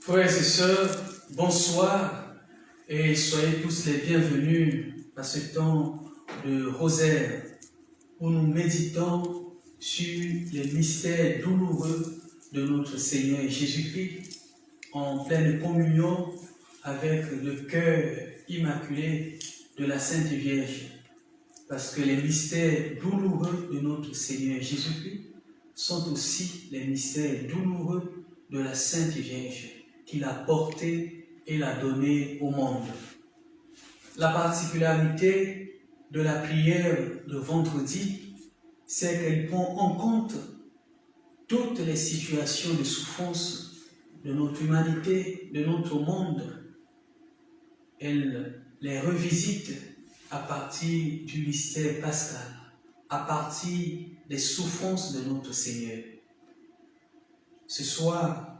Frères et sœurs, bonsoir et soyez tous les bienvenus à ce temps de rosaire où nous méditons sur les mystères douloureux de notre Seigneur Jésus-Christ en pleine communion avec le cœur immaculé de la Sainte Vierge. Parce que les mystères douloureux de notre Seigneur Jésus-Christ sont aussi les mystères douloureux de la Sainte Vierge qu'il a porté et l'a donné au monde. La particularité de la prière de vendredi, c'est qu'elle prend en compte toutes les situations de souffrance de notre humanité, de notre monde. Elle les revisite à partir du mystère pascal, à partir des souffrances de notre Seigneur. Ce soir,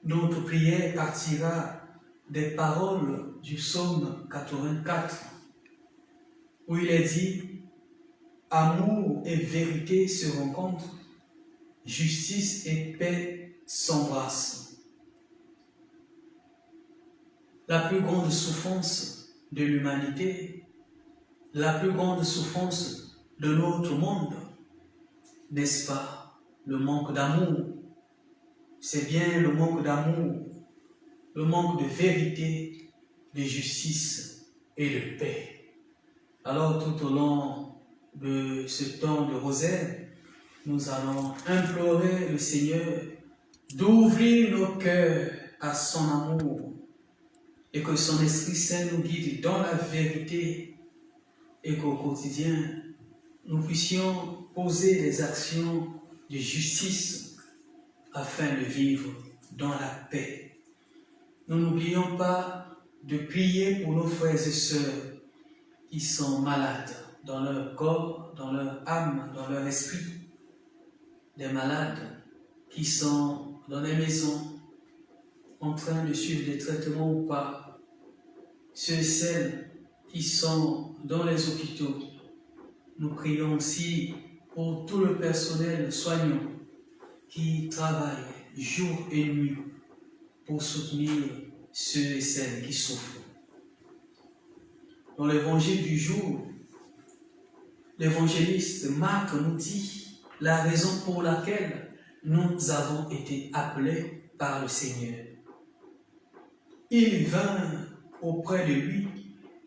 notre prière partira des paroles du psaume 84, où il est dit « Amour et vérité se rencontrent, justice et paix s'embrassent ». La plus grande souffrance de l'humanité, la plus grande souffrance de notre monde, n'est-ce pas le manque d'amour? C'est bien le manque d'amour, le manque de vérité, de justice et de paix. Alors tout au long de ce temps de rosaire, nous allons implorer le Seigneur d'ouvrir nos cœurs à son amour et que son Esprit Saint nous guide dans la vérité et qu'au quotidien, nous puissions poser des actions de justice afin de vivre dans la paix. Nous n'oublions pas de prier pour nos frères et sœurs qui sont malades dans leur corps, dans leur âme, dans leur esprit. Des malades qui sont dans les maisons en train de suivre des traitements ou pas. Ceux et celles qui sont dans les hôpitaux. Nous prions aussi pour tout le personnel soignant qui travaillent jour et nuit pour soutenir ceux et celles qui souffrent. Dans l'évangile du jour, l'évangéliste Marc nous dit la raison pour laquelle nous avons été appelés par le Seigneur. Il vint auprès de lui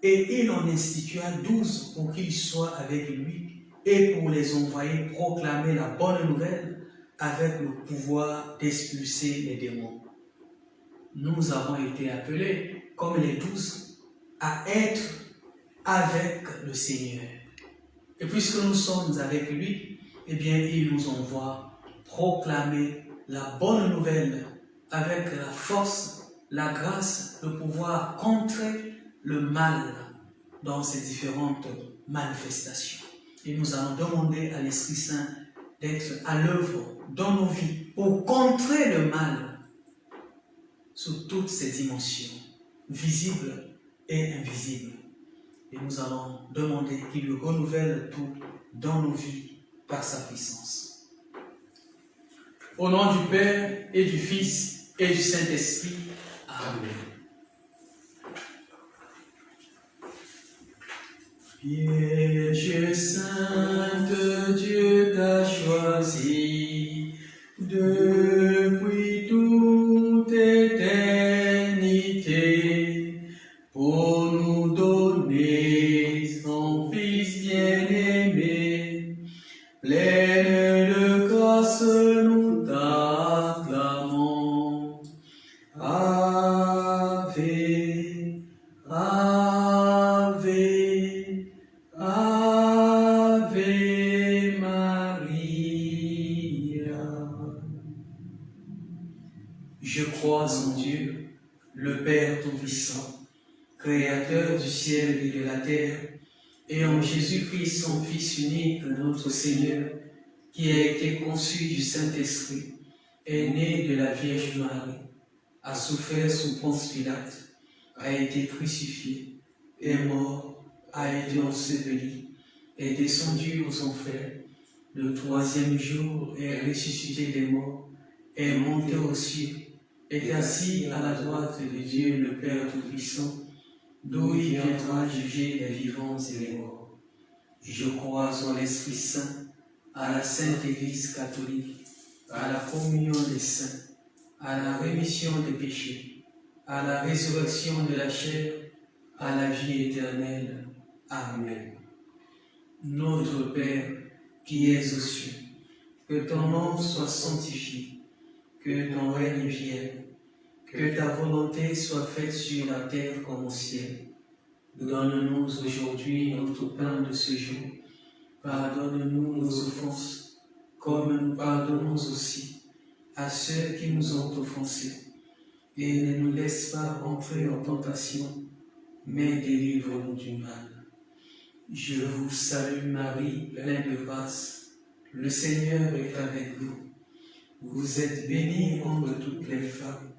et il en institua 12 pour qu'ils soient avec lui et pour les envoyer proclamer la bonne nouvelle avec le pouvoir d'expulser les démons. Nous avons été appelés, comme les 12, à être avec le Seigneur. Et puisque nous sommes avec lui, eh bien, il nous envoie proclamer la bonne nouvelle avec la force, la grâce, le pouvoir contrer le mal dans ses différentes manifestations. Et nous allons demander à l'Esprit Saint d'être à l'œuvre dans nos vies pour contrer le mal sous toutes ses dimensions, visibles et invisibles. Et nous allons demander qu'il lui renouvelle tout dans nos vies par sa puissance. Au nom du Père et du Fils et du Saint-Esprit. Amen. Vierge sainte, Dieu t'a choisi depuis toute éternité pour nous donner son Fils bien-aimé. Pleine de grâce, nous t'acclamons. Ave, Ave, Ave Maria. Je crois en Dieu, le Père Tout-Puissant, Créateur du ciel et de la terre, et en Jésus-Christ, son Fils unique, notre Seigneur, qui a été conçu du Saint-Esprit, est né de la Vierge Marie, a souffert sous Ponce Pilate, a été crucifié, est mort, a été enseveli, est descendu aux enfers, le troisième jour est ressuscité des morts, est monté aux cieux, est assis à la droite de Dieu le Père Tout-Puissant, d'où il viendra juger les vivants et les morts. Je crois en l'Esprit Saint, à la Sainte Église catholique, à la communion des saints, à la rémission des péchés, à la résurrection de la chair, à la vie éternelle. Amen. Notre Père, qui es aux cieux, que ton nom soit sanctifié, que ton règne vienne, que ta volonté soit faite sur la terre comme au ciel. Donne-nous aujourd'hui notre pain de ce jour. Pardonne-nous nos offenses, comme nous pardonnons aussi à ceux qui nous ont offensés. Et ne nous laisse pas entrer en tentation, mais délivre-nous du mal. Je vous salue Marie, pleine de grâce. Le Seigneur est avec vous. Vous êtes bénie entre toutes les femmes,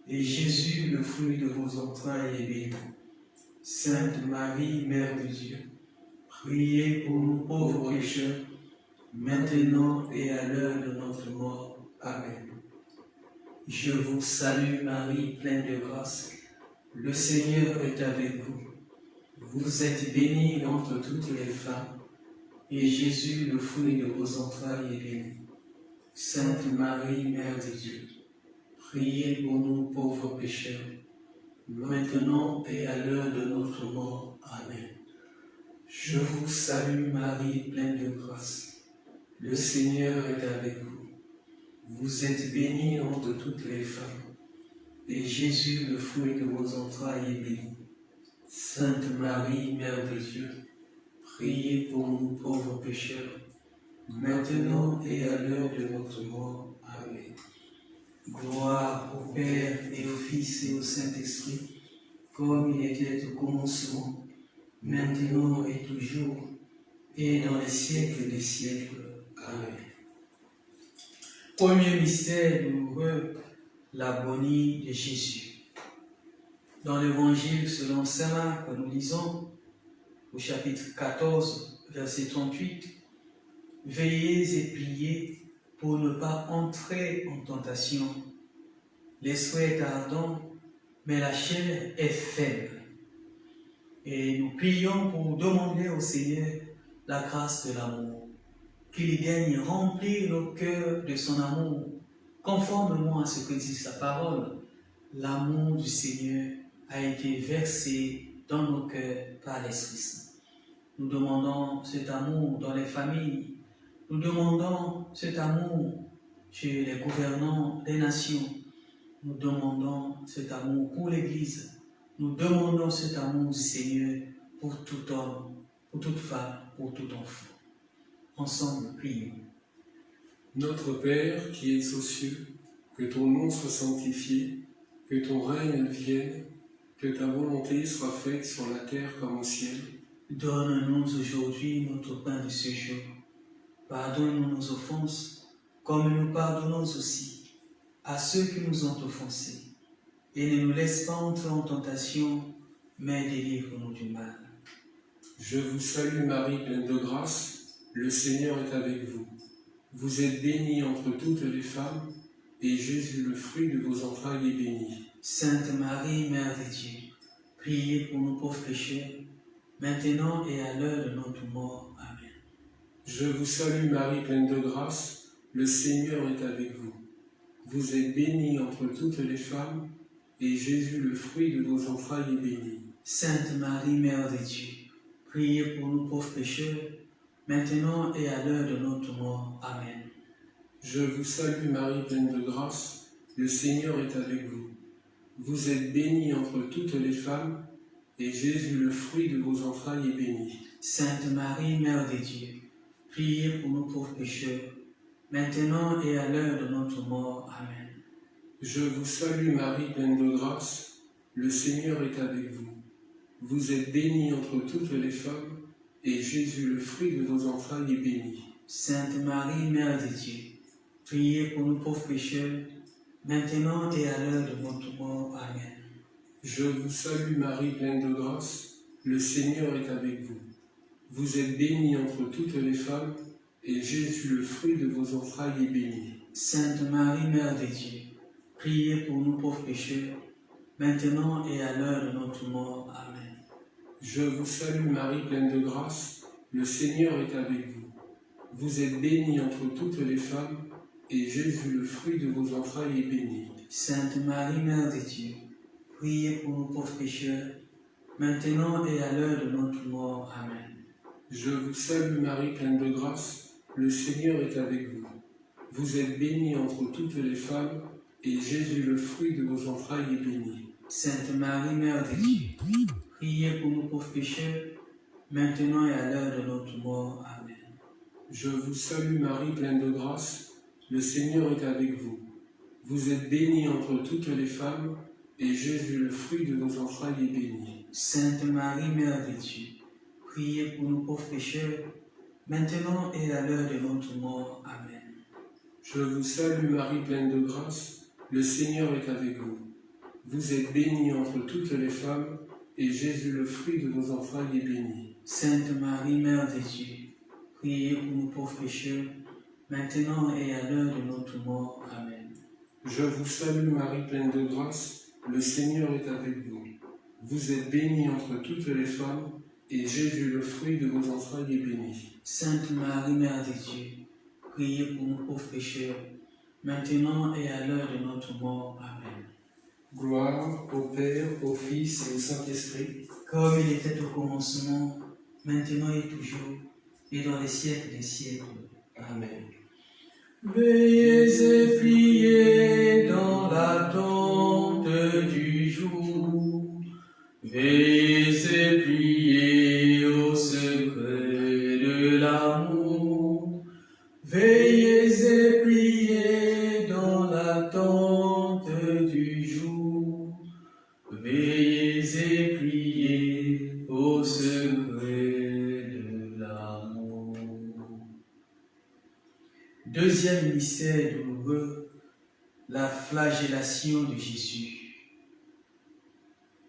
et Jésus, le fruit de vos entrailles, est béni. Sainte Marie, Mère de Dieu, priez pour nous pauvres pécheurs, maintenant et à l'heure de notre mort. Amen. Je vous salue Marie, pleine de grâce. Le Seigneur est avec vous. Vous êtes bénie entre toutes les femmes, et Jésus, le fruit de vos entrailles, est béni. Sainte Marie, Mère de Dieu, priez pour nous pauvres pécheurs, maintenant et à l'heure de notre mort. Amen. Je vous salue Marie, pleine de grâce. Le Seigneur est avec vous. Vous êtes bénie entre toutes les femmes, et Jésus, le fruit de vos entrailles, est béni. Sainte Marie, Mère de Dieu, priez pour nous pauvres pécheurs, maintenant et à l'heure de notre mort. Amen. Gloire au Père et au Fils et au Saint-Esprit, comme il était au commencement, maintenant et toujours, et dans les siècles des siècles. Amen. Premier mystère douloureux, l'agonie de Jésus. Dans l'Évangile selon saint Marc, nous lisons au chapitre 14, verset 38, « Veillez et priez pour ne pas entrer en tentation. L'esprit est ardent, mais la chair est faible. » Et nous prions pour demander au Seigneur la grâce de l'amour, qu'il daigne remplir nos cœurs de son amour, conformément à ce que dit sa parole. L'amour du Seigneur a été versé dans nos cœurs par l'Esprit Saint. Nous demandons cet amour dans les familles. Nous demandons cet amour chez les gouvernants des nations. Nous demandons cet amour pour l'Église. Nous demandons cet amour du Seigneur pour tout homme, pour toute femme, pour tout enfant. Ensemble, prions. Notre Père qui es aux cieux, que ton nom soit sanctifié, que ton règne vienne, que ta volonté soit faite sur la terre comme au ciel. Donne-nous aujourd'hui notre pain de ce jour. Pardonne-nous nos offenses, comme nous pardonnons aussi à ceux qui nous ont offensés. Et ne nous laisse pas entrer en tentation, mais délivre-nous du mal. Je vous salue Marie, pleine de grâce, le Seigneur est avec vous. Vous êtes bénie entre toutes les femmes, et Jésus, le fruit de vos entrailles, est béni. Sainte Marie, Mère de Dieu, priez pour nous pauvres pécheurs, maintenant et à l'heure de notre mort. Amen. Je vous salue Marie, pleine de grâce, le Seigneur est avec vous. Vous êtes bénie entre toutes les femmes, et Jésus, le fruit de vos entrailles, est béni. Sainte Marie, Mère de Dieu, priez pour nous pauvres pécheurs, maintenant et à l'heure de notre mort. Amen. Je vous salue Marie, pleine de grâce, le Seigneur est avec vous. Vous êtes bénie entre toutes les femmes, et Jésus, le fruit de vos entrailles, est béni. Sainte Marie, Mère de Dieu, priez pour nous pauvres pécheurs, maintenant et à l'heure de notre mort. Amen. Je vous salue Marie, pleine de grâce, le Seigneur est avec vous. Vous êtes bénie entre toutes les femmes, et Jésus, le fruit de vos entrailles, est béni. Sainte Marie, Mère de Dieu, priez pour nous pauvres pécheurs, maintenant et à l'heure de notre mort. Amen. Je vous salue Marie, pleine de grâce, le Seigneur est avec vous. Vous êtes bénie entre toutes les femmes, et Jésus, le fruit de vos entrailles, est béni. Sainte Marie, Mère de Dieu, priez pour nous pauvres pécheurs, maintenant et à l'heure de notre mort. Amen. Je vous salue Marie, pleine de grâce, le Seigneur est avec vous. Vous êtes bénie entre toutes les femmes, et Jésus, le fruit de vos entrailles, est béni. Sainte Marie, Mère de Dieu, priez pour nous pauvres pécheurs, maintenant et à l'heure de notre mort. Amen. Je vous salue Marie, pleine de grâce, le Seigneur est avec vous. Vous êtes bénie entre toutes les femmes, et Jésus, le fruit de vos entrailles, est béni. Sainte Marie, Mère de Dieu, priez pour nous pauvres pécheurs, maintenant et à l'heure de notre mort. Amen. Je vous salue Marie, pleine de grâce, le Seigneur est avec vous. Vous êtes bénie entre toutes les femmes, et Jésus, le fruit de vos entrailles, est béni. Sainte Marie, Mère de Dieu, priez pour nous pauvres pécheurs, maintenant et à l'heure de notre mort. Amen. Je vous salue Marie, pleine de grâce, le Seigneur est avec vous. Vous êtes bénie entre toutes les femmes, et Jésus, le fruit de vos entrailles, est béni. Sainte Marie, Mère de Dieu, priez pour nous pauvres pécheurs, maintenant et à l'heure de notre mort. Amen. Je vous salue Marie, pleine de grâce, le Seigneur est avec vous. Vous êtes bénie entre toutes les femmes, et Jésus, le fruit de vos entrailles, est béni. Sainte Marie, Mère de Dieu, priez pour nous pauvres pécheurs, maintenant et à l'heure de notre mort. Amen. Gloire au Père, au Fils et au Saint-Esprit, comme il était au commencement, maintenant et toujours, et dans les siècles des siècles. Amen. Veillez et priez dans l'attente du jour. Veillez et priez au secret de l'amour. Veillez et priez dans l'attente du jour. Veillez et priez au secret de l'amour. Deuxième mystère douloureux, la flagellation de Jésus.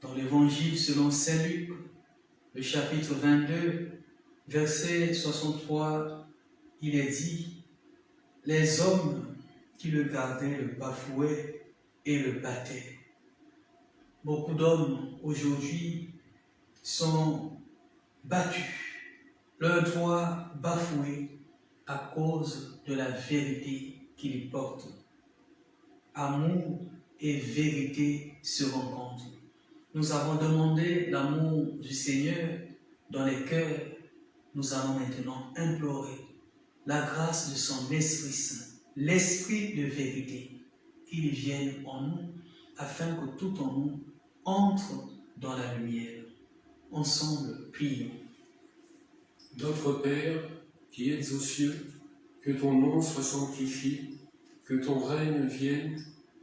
Dans l'évangile selon saint Luc, le chapitre 22, verset 63, il est dit: les hommes qui le gardaient le bafouaient et le battaient. Beaucoup d'hommes aujourd'hui sont battus, leurs droits bafoués à cause de la vérité qu'ils portent. Amour et vérité se rencontrent. Nous avons demandé l'amour du Seigneur dans les cœurs. Nous allons maintenant implorer la grâce de son Esprit Saint, l'Esprit de vérité, qu'il vienne en nous, afin que tout en nous entre dans la lumière. Ensemble, prions. Notre Père, qui êtes aux cieux, que ton nom soit sanctifié, que ton règne vienne,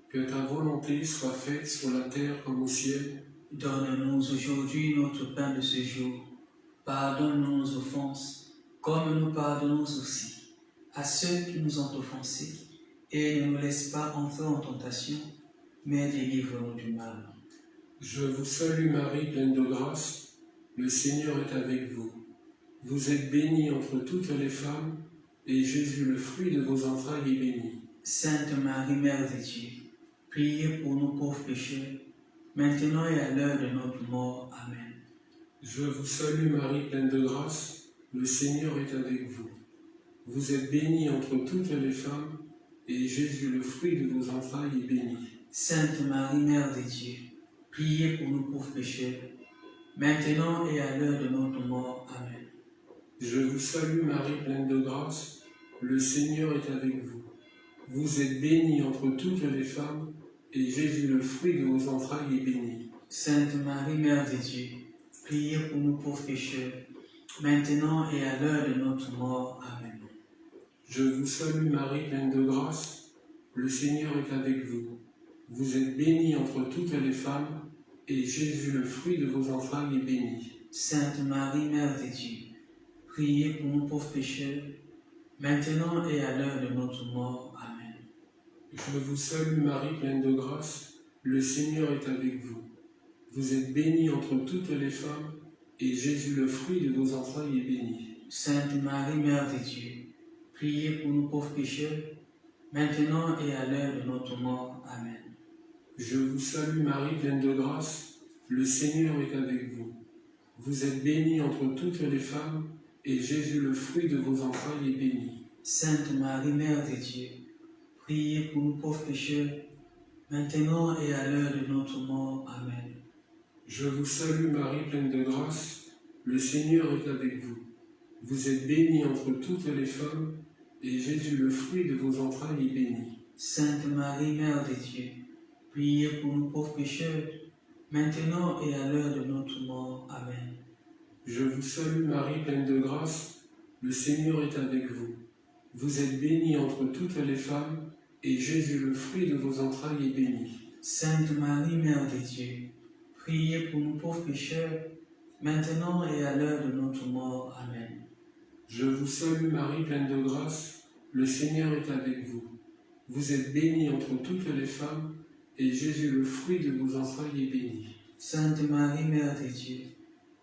que ta volonté soit faite sur la terre comme au ciel. Donne-nous aujourd'hui notre pain de ce jour. Pardonne-nous nos offenses, comme nous pardonnons aussi à ceux qui nous ont offensés. Et ne nous laisse pas entrer en tentation, mais délivre-nous du mal. Je vous salue Marie, pleine de grâce, le Seigneur est avec vous. Vous êtes bénie entre toutes les femmes, et Jésus, le fruit de vos entrailles, est béni. Sainte Marie, Mère de Dieu, priez pour nous pauvres pécheurs, maintenant et à l'heure de notre mort. Amen. Je vous salue Marie, pleine de grâce, le Seigneur est avec vous. Vous êtes bénie entre toutes les femmes, et Jésus, le fruit de vos entrailles, est béni. Sainte Marie, Mère de Dieu, priez pour nous pauvres pécheurs, maintenant et à l'heure de notre mort. Amen. Je vous salue Marie, pleine de grâce, le Seigneur est avec vous. Vous êtes bénie entre toutes les femmes, et Jésus, le fruit de vos entrailles, est béni. Sainte Marie, Mère de Dieu, priez pour nous pauvres pécheurs, maintenant et à l'heure de notre mort. Amen. Je vous salue Marie, pleine de grâce, le Seigneur est avec vous. Vous êtes bénie entre toutes les femmes, et Jésus, le fruit de vos entrailles, est béni. Sainte Marie, Mère de Dieu, priez pour nous pauvres pécheurs, maintenant et à l'heure de notre mort. Amen. Je vous salue Marie, pleine de grâce, le Seigneur est avec vous. Vous êtes bénie entre toutes les femmes, et Jésus, le fruit de vos entrailles, est béni. Sainte Marie, Mère de Dieu, priez pour nous pauvres pécheurs, maintenant et à l'heure de notre mort. Amen. Je vous salue Marie, pleine de grâce, le Seigneur est avec vous. Vous êtes bénie entre toutes les femmes, et Jésus, le fruit de vos entrailles, est béni. Sainte Marie, Mère de Dieu, priez pour nous pauvres pécheurs, maintenant et à l'heure de notre mort. Amen. Je vous salue Marie, pleine de grâce, le Seigneur est avec vous. Vous êtes bénie entre toutes les femmes, et Jésus, le fruit de vos entrailles, est béni. Sainte Marie, Mère de Dieu, priez pour nous pauvres pécheurs, maintenant et à l'heure de notre mort. Amen. Je vous salue Marie, pleine de grâce, le Seigneur est avec vous. Vous êtes bénie entre toutes les femmes, et Jésus, le fruit de vos entrailles, est béni. Sainte Marie, Mère de Dieu, priez pour nous pauvres pécheurs, maintenant et à l'heure de notre mort. Amen. Je vous salue Marie, pleine de grâce, le Seigneur est avec vous. Vous êtes bénie entre toutes les femmes, et Jésus, le fruit de vos entrailles, est béni. Sainte Marie, Mère de Dieu,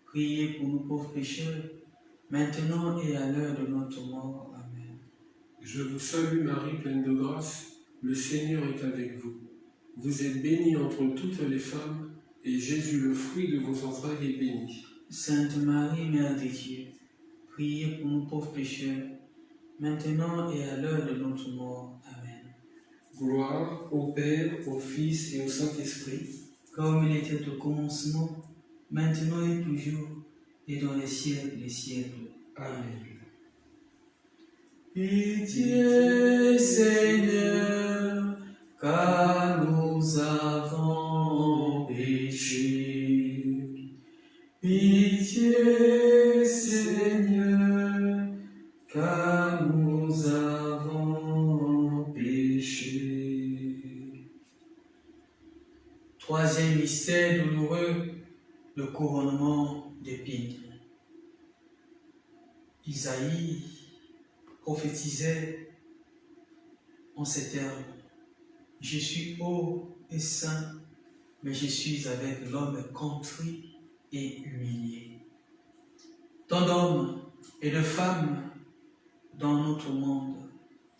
priez pour nous pauvres pécheurs, maintenant et à l'heure de notre mort. Amen. Je vous salue Marie, pleine de grâce, le Seigneur est avec vous. Vous êtes bénie entre toutes les femmes, et Jésus, le fruit de vos entrailles, est béni. Sainte Marie, Mère de Dieu, priez pour nous pauvres pécheurs, maintenant et à l'heure de notre mort. Amen. Gloire au Père, au Fils et au Saint-Esprit, comme il était au commencement, maintenant et toujours, et dans les siècles des siècles. Amen. Pitié, Seigneur, car nous avons péché. Pitié, Seigneur, car nous avons péché. Troisième mystère douloureux, le couronnement d'épines. Isaïe prophétisait en ces termes: je suis haut et saint, mais je suis avec l'homme contrit et humilié. Tant d'hommes et de femmes dans notre monde,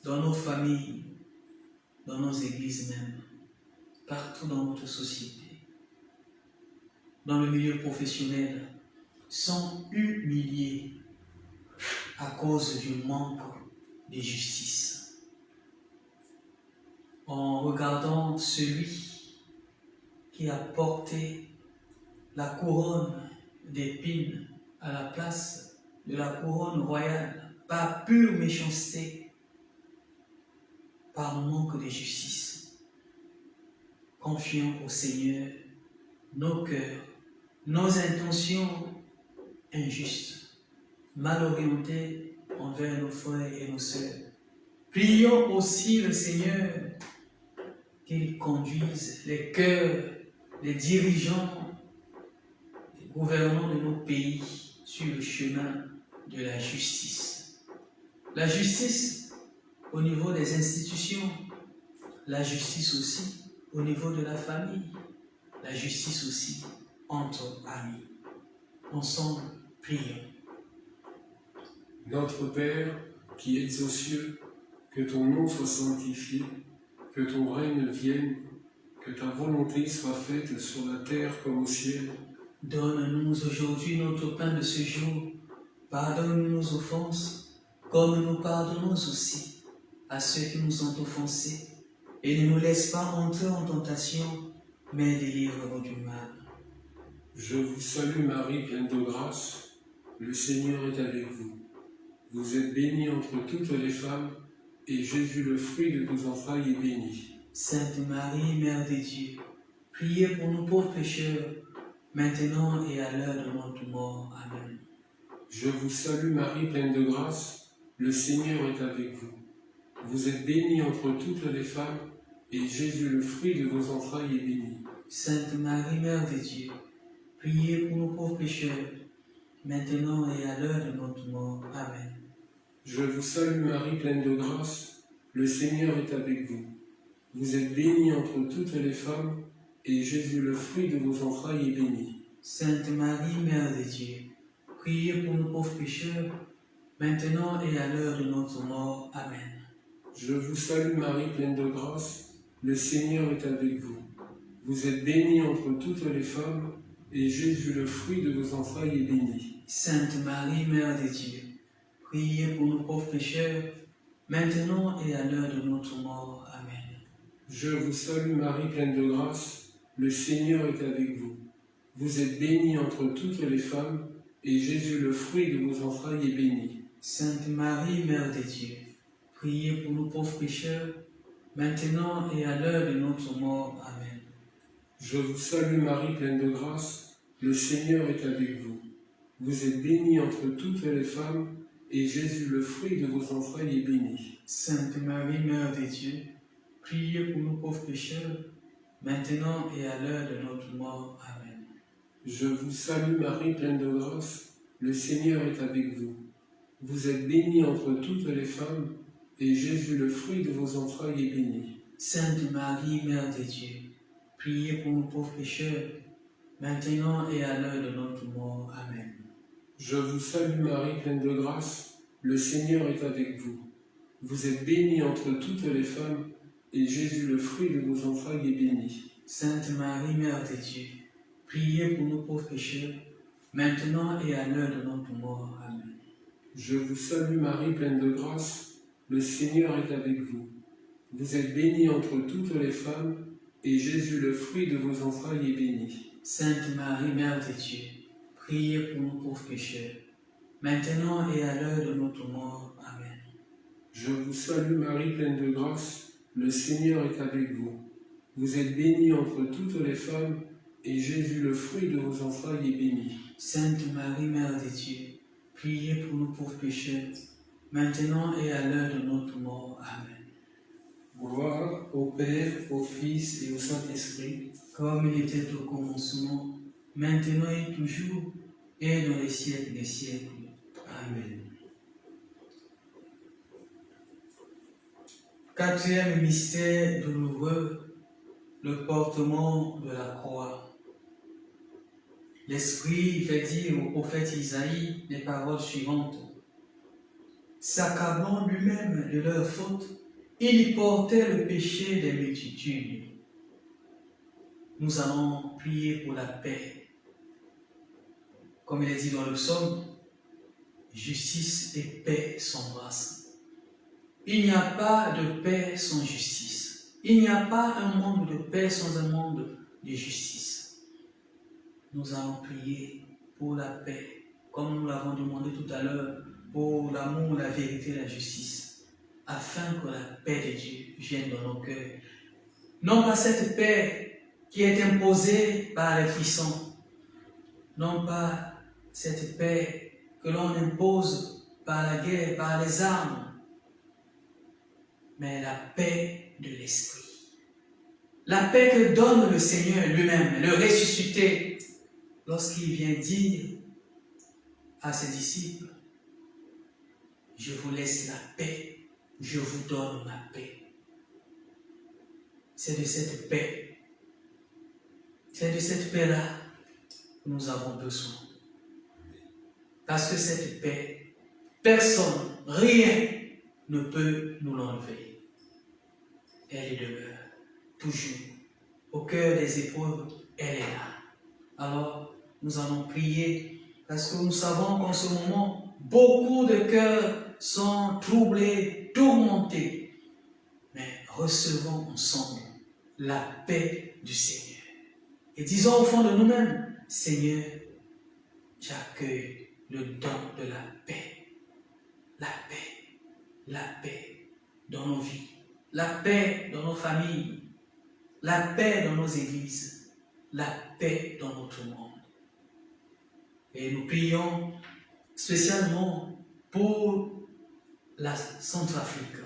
dans nos familles, dans nos églises même, partout dans notre société, dans le milieu professionnel, sont humiliés à cause du manque de justice. En regardant celui qui a porté la couronne d'épines à la place de la couronne royale, par pure méchanceté, par manque de justice, confiant au Seigneur nos cœurs, nos intentions injustes, mal orientés envers nos frères et nos sœurs. Prions aussi le Seigneur qu'il conduise les cœurs des dirigeants, des gouvernants de nos pays sur le chemin de la justice. La justice au niveau des institutions, la justice aussi au niveau de la famille, la justice aussi entre amis. Ensemble, prions. Notre Père, qui es aux cieux, que ton nom soit sanctifié, que ton règne vienne, que ta volonté soit faite sur la terre comme au ciel. Donne-nous aujourd'hui notre pain de ce jour. Pardonne-nous nos offenses, comme nous pardonnons aussi à ceux qui nous ont offensés. Et ne nous laisse pas entrer en tentation, mais délivre-nous du mal. Je vous salue Marie, pleine de grâce, le Seigneur est avec vous. Vous êtes bénie entre toutes les femmes, et Jésus, le fruit de vos entrailles, est béni. Sainte Marie, Mère de Dieu, priez pour nous pauvres pécheurs, maintenant et à l'heure de notre mort. Amen. Je vous salue Marie, pleine de grâce, le Seigneur est avec vous. Vous êtes bénie entre toutes les femmes, et Jésus, le fruit de vos entrailles, est béni. Sainte Marie, Mère de Dieu, priez pour nous pauvres pécheurs, maintenant et à l'heure de notre mort. Amen. Je vous salue Marie, pleine de grâce, le Seigneur est avec vous. Vous êtes bénie entre toutes les femmes, et Jésus, le fruit de vos entrailles, est béni. Sainte Marie, Mère de Dieu, priez pour nous pauvres pécheurs, maintenant et à l'heure de notre mort. Amen. Je vous salue Marie, pleine de grâce, le Seigneur est avec vous. Vous êtes bénie entre toutes les femmes, et Jésus, le fruit de vos entrailles, est béni. Sainte Marie, Mère de Dieu, priez pour nous pauvres pécheurs, maintenant et à l'heure de notre mort. Amen. Je vous salue Marie, pleine de grâce, le Seigneur est avec vous. Vous êtes bénie entre toutes les femmes, et Jésus, le fruit de vos entrailles, est béni. Sainte Marie, Mère de Dieu, priez pour nous pauvres pécheurs, maintenant et à l'heure de notre mort. Amen. Je vous salue Marie, pleine de grâce, le Seigneur est avec vous. Vous êtes bénie entre toutes les femmes, et Jésus, le fruit de vos entrailles, est béni. Sainte Marie, Mère de Dieu, priez pour nous pauvres pécheurs, maintenant et à l'heure de notre mort. Amen. Je vous salue Marie, pleine de grâce, le Seigneur est avec vous. Vous êtes bénie entre toutes les femmes, et Jésus, le fruit de vos entrailles, est béni. Sainte Marie, Mère de Dieu, priez pour nous pauvres pécheurs, maintenant et à l'heure de notre mort. Amen. Je vous salue Marie, pleine de grâce, le Seigneur est avec vous. Vous êtes bénie entre toutes les femmes, et Jésus, le fruit de vos entrailles, est béni. Sainte Marie, Mère de Dieu, priez pour nous pauvres pécheurs, maintenant et à l'heure de notre mort. Amen. Je vous salue Marie, pleine de grâce, le Seigneur est avec vous. Vous êtes bénie entre toutes les femmes, et Jésus, le fruit de vos entrailles, est béni. Sainte Marie, Mère de Dieu, priez pour nous pauvres pécheurs, maintenant et à l'heure de notre mort. Amen. Je vous salue Marie, pleine de grâce, le Seigneur est avec vous. Vous êtes bénie entre toutes les femmes, et Jésus, le fruit de vos entrailles, est béni. Sainte Marie, Mère de Dieu, priez pour nous pauvres pécheurs, maintenant et à l'heure de notre mort. Amen. Gloire au Père, au Fils et au Saint-Esprit, comme il était au commencement, maintenant et toujours, et dans les siècles des siècles. Amen. Quatrième mystère douloureux, le portement de la croix. L'Esprit fait dire au prophète Isaïe les paroles suivantes. S'accablant lui-même de leurs fautes, il y portait le péché des multitudes. Nous allons prier pour la paix. Comme il est dit dans le psaume, justice et paix s'embrassent. Il n'y a pas de paix sans justice. Il n'y a pas un monde de paix sans un monde de justice. Nous allons prier pour la paix, comme nous l'avons demandé tout à l'heure, pour l'amour, la vérité et la justice, afin que la paix de Dieu vienne dans nos cœurs. Non pas cette paix qui est imposée par les puissants, non pas cette paix que l'on impose par la guerre, par les armes, mais la paix de l'esprit. La paix que donne le Seigneur lui-même, le ressuscité, lorsqu'il vient dire à ses disciples, je vous laisse la paix, je vous donne ma paix. C'est de cette paix, c'est de cette paix-là que nous avons besoin. Parce que cette paix, personne, rien ne peut nous l'enlever. Elle demeure toujours au cœur des épreuves, elle est là. Alors, nous allons prier parce que nous savons qu'en ce moment, beaucoup de cœurs sont troublés, tourmentés. Mais recevons ensemble la paix du Seigneur. Et disons au fond de nous-mêmes, Seigneur, j'accueille le don de la paix. La paix dans nos vies, la paix dans nos familles, la paix dans nos églises, la paix dans notre monde. Et nous prions spécialement pour la Centrafrique,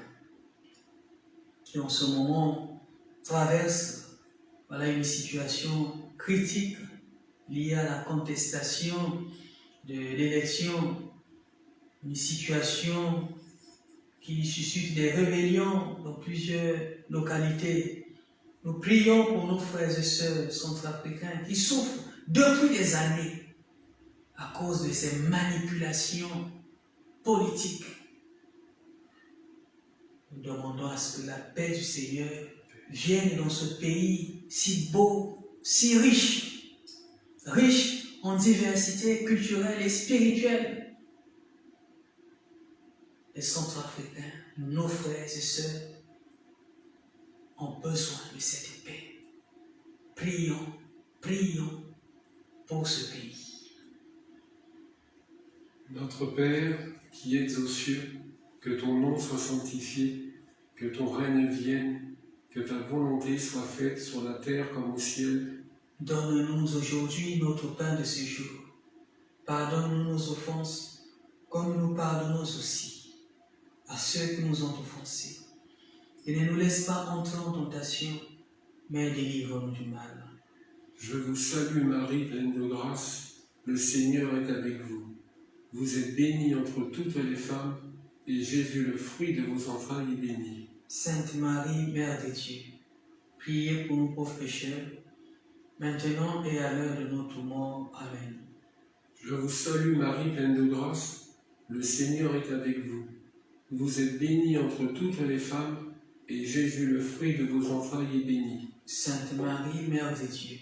qui en ce moment traverse une situation critique liée à la contestation de l'élection, une situation qui suscite des rébellions dans plusieurs localités. Nous prions pour nos frères et sœurs centrafricains qui souffrent depuis des années à cause de ces manipulations politiques. Nous demandons à ce que la paix du Seigneur vienne dans ce pays si beau, si riche, riche en diversité culturelle et spirituelle. Les Centrafricains, nos frères et sœurs, ont besoin de cette paix. Prions, prions pour ce pays. Notre Père, qui es aux cieux, que ton nom soit sanctifié, que ton règne vienne, que ta volonté soit faite sur la terre comme au ciel. Donne-nous aujourd'hui notre pain de ce jour. Pardonne-nous nos offenses, comme nous pardonnons aussi à ceux qui nous ont offensés. Et ne nous laisse pas entrer en tentation, mais délivre-nous du mal. Je vous salue Marie, pleine de grâce, le Seigneur est avec vous. Vous êtes bénie entre toutes les femmes, et Jésus, le fruit de vos entrailles, est béni. Sainte Marie, Mère de Dieu, priez pour nous pauvres pécheurs, maintenant et à l'heure de notre mort. Amen. Je vous salue Marie, pleine de grâce, le Seigneur est avec vous. Vous êtes bénie entre toutes les femmes, et Jésus, le fruit de vos entrailles, est béni. Sainte Marie, Mère de Dieu,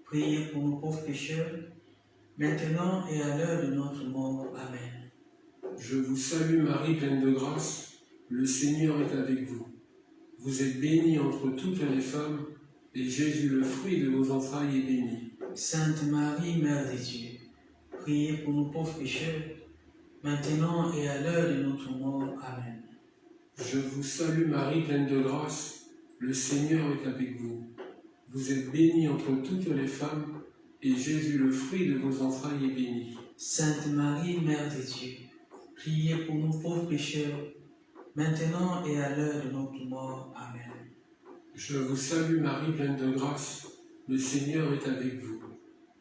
priez pour nous pauvres pécheurs, maintenant et à l'heure de notre mort. Amen. Je vous salue Marie, pleine de grâce, le Seigneur est avec vous. Vous êtes bénie entre toutes les femmes, et Jésus, le fruit de vos entrailles, est béni. Sainte Marie, Mère de Dieu, priez pour nous pauvres pécheurs, maintenant et à l'heure de notre mort. Amen. Je vous salue Marie, pleine de grâce, le Seigneur est avec vous. Vous êtes bénie entre toutes les femmes, et Jésus, le fruit de vos entrailles, est béni. Sainte Marie, Mère de Dieu, priez pour nous pauvres pécheurs, maintenant et à l'heure de notre mort. Amen. Je vous salue Marie, pleine de grâce, le Seigneur est avec vous.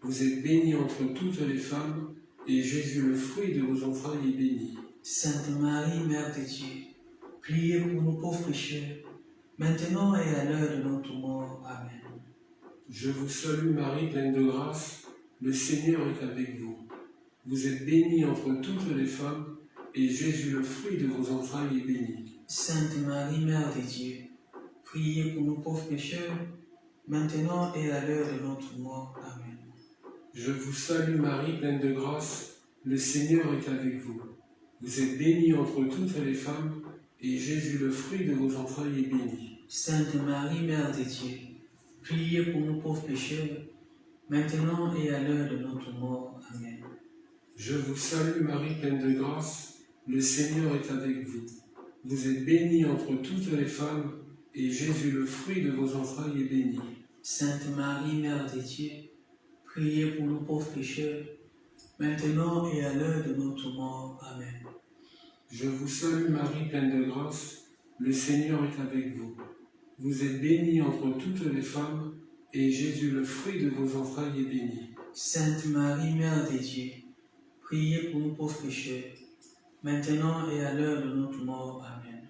Vous êtes bénie entre toutes les femmes, et Jésus, le fruit de vos entrailles, est béni. Sainte Marie, Mère de Dieu, priez pour nous pauvres pécheurs, maintenant et à l'heure de notre mort. Amen. Je vous salue Marie, pleine de grâce, le Seigneur est avec vous. Vous êtes bénie entre toutes les femmes, et Jésus, le fruit de vos entrailles, est béni. Sainte Marie, Mère de Dieu, priez pour nous pauvres pécheurs, maintenant et à l'heure de notre mort. Amen. Je vous salue Marie, pleine de grâce, le Seigneur est avec vous. Vous êtes bénie entre toutes les femmes, et Jésus, le fruit de vos entrailles, est béni. Sainte Marie, Mère de Dieu, priez pour nous pauvres pécheurs, maintenant et à l'heure de notre mort. Amen. Je vous salue Marie, pleine de grâce, le Seigneur est avec vous. Vous êtes bénie entre toutes les femmes, et Jésus, le fruit de vos entrailles, est béni. Sainte Marie, Mère de Dieu, priez pour nous pauvres pécheurs, maintenant et à l'heure de notre mort. Amen. Je vous salue Marie, pleine de grâce, le Seigneur est avec vous. Vous êtes bénie entre toutes les femmes, et Jésus, le fruit de vos entrailles, est béni. Sainte Marie, Mère de Dieu, priez pour nous pauvres pécheurs, maintenant et à l'heure de notre mort. Amen.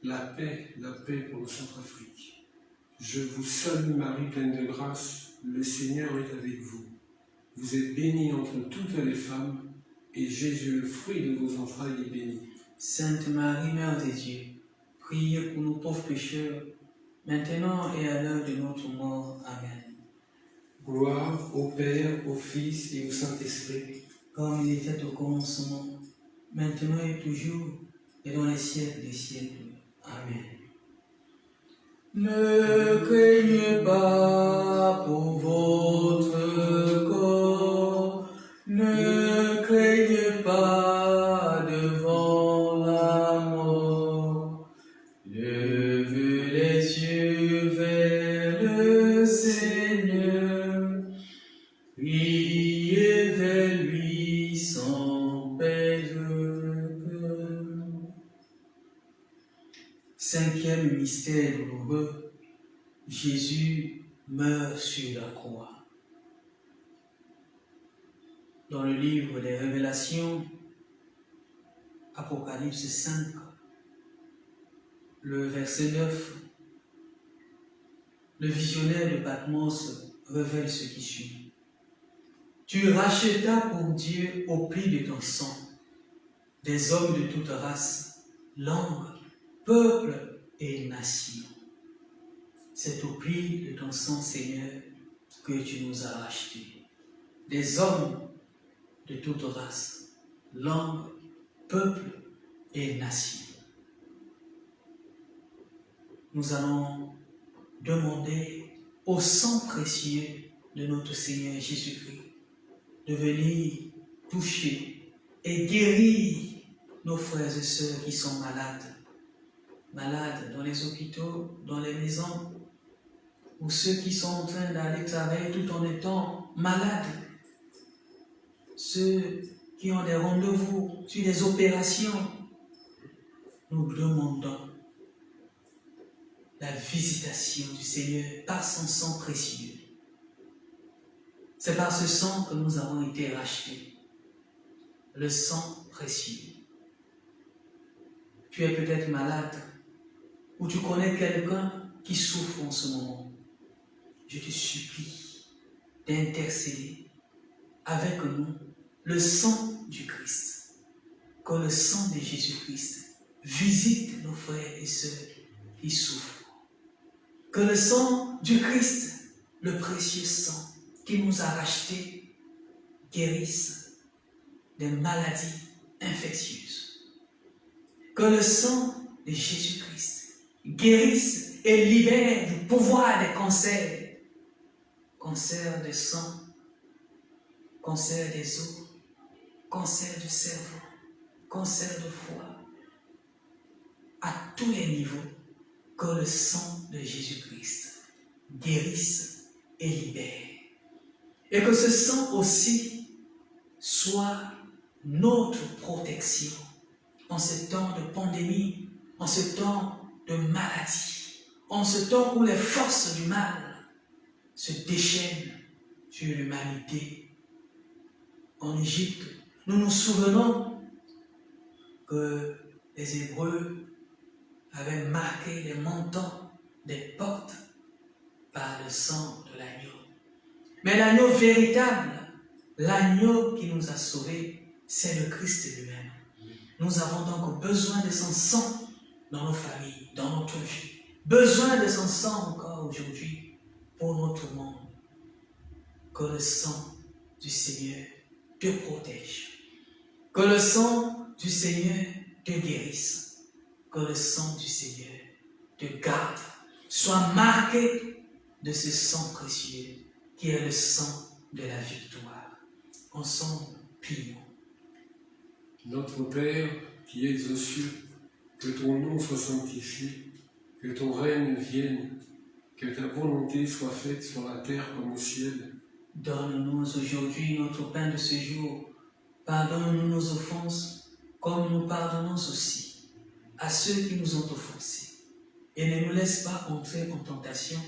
La paix pour le Centrafrique. Je vous salue Marie, pleine de grâce, le Seigneur est avec vous. Vous êtes bénie entre toutes les femmes, et Jésus, le fruit de vos entrailles, est béni. Sainte Marie, Mère de Dieu, priez pour nous pauvres pécheurs, maintenant et à l'heure de notre mort. Amen. Gloire au Père, au Fils et au Saint-Esprit, comme il était au commencement, maintenant et toujours, et dans les siècles des siècles. Amen. Ne craignez pas pour votre corps, ne craignez pas devant la mort. Levez les yeux vers le Seigneur, priez vers lui sans perdre cœur. Cinquième mystère douloureux, Jésus meurt sur la croix. Dans le livre des Révélations, Apocalypse 5, le verset 9, le visionnaire de Patmos révèle ce qui suit. Tu rachetas pour Dieu au prix de ton sang des hommes de toute race, langue, peuple et nation. c'est au prix de ton sang, Seigneur, que tu nous as rachetés. Des hommes de toute race, langue, peuple et nation. Nous allons demander au sang précieux de notre Seigneur Jésus-Christ de venir toucher et guérir nos frères et sœurs qui sont malades. Malades dans les hôpitaux, dans les maisons, ou ceux qui sont en train d'aller travailler tout en étant malades. Ceux qui ont des rendez-vous sur des opérations. Nous demandons la visitation du Seigneur par son sang précieux. C'est par ce sang que nous avons été rachetés. Le sang précieux. Tu es peut-être malade ou tu connais quelqu'un qui souffre en ce moment. Je te supplie d'intercéder avec nous le sang du Christ. Que le sang de Jésus-Christ visite nos frères et sœurs qui souffrent. Que le sang du Christ, le précieux sang qui nous a rachetés, guérisse des maladies infectieuses. Que le sang de Jésus-Christ guérisse et libère du pouvoir des cancers. Cancer du sang, cancer des os, cancer du cerveau, cancer de foie. À tous les niveaux, que le sang de Jésus-Christ guérisse et libère. Et que ce sang aussi soit notre protection en ce temps de pandémie, en ce temps de maladie, en ce temps où les forces du mal se déchaînent sur l'humanité. En Égypte, nous nous souvenons que les Hébreux avaient marqué les montants des portes par le sang de l'agneau. Mais l'agneau véritable, l'agneau qui nous a sauvés, c'est le Christ lui-même. Nous avons donc besoin de son sang dans nos familles, dans notre vie. Besoin de son sang encore aujourd'hui pour notre monde. Que le sang du Seigneur te protège. Que le sang du Seigneur te guérisse. Que le sang du Seigneur te garde. Sois marqué de ce sang précieux qui est le sang de la victoire. Ensemble, prions. Notre Père, qui es aux cieux, que ton nom soit sanctifié, que ton règne vienne, que ta volonté soit faite sur la terre comme au ciel. Donne-nous aujourd'hui notre pain de ce jour. Pardonne-nous nos offenses, comme nous pardonnons aussi à ceux qui nous ont offensés. Et ne nous laisse pas entrer en tentation,